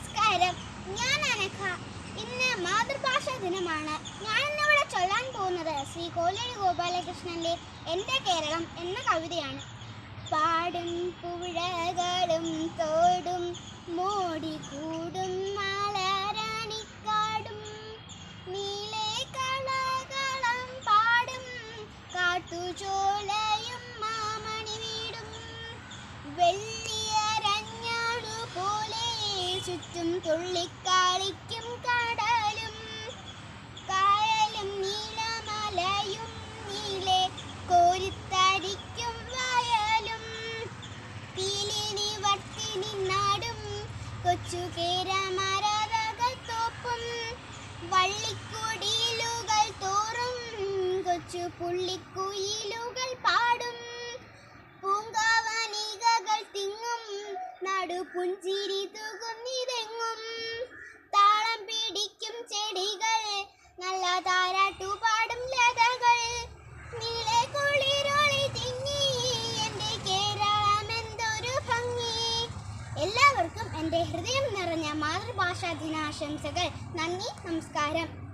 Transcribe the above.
നമസ്കാരം. ഞാൻ അനഘ. ഇന്ന് മാതൃഭാഷാ ദിനമാണ്. ഞാൻ ഇന്നിവിടെ ചൊല്ലാൻ പോകുന്നത് ശ്രീ കോലടി ഗോപാലകൃഷ്ണന്റെ എൻ്റെ കേരളം എന്ന കവിതയാണ്. പാടും പുഴകളും തോടും മോടിക്കൂടും മാളരാണിക്കാടും നീലേ കളകളം പാടും കാട്ടുചോലയും മാമണി വീടും വെള്ളിയരഞ്ഞാടു പോലെ ചുറ്റും തുള്ളിക്കാളിക്കും കടലും കായലും നീലമലയും നീലെ കോരിത്തരിക്കും വയലും തീലിനി വട്ടിനി നാടും കൊച്ചു കേരമരതകത്തോപ്പും വള്ളിക്കുടിയിലുകൾ തോറും കൊച്ചു പുള്ളിക്കുയിലുകൾ പാടും പൂങ്കാവനികകൾ തിങ്ങും നടു പുഞ്ചിരി തുകുന്നിതെങ്ങും താളം പിടിക്കും ചെടികൾ നല്ല താരാട്ടുപാടും ലതകൾ നീലെ കുളിരൊളി തിങ്ങി എൻ്റെ കേരളം എന്തൊരു ഭംഗി. എല്ലാവർക്കും എൻ്റെ ഹൃദയം നിറഞ്ഞ മാതൃഭാഷാ ദിനാശംസകൾ. നന്ദി, നമസ്കാരം.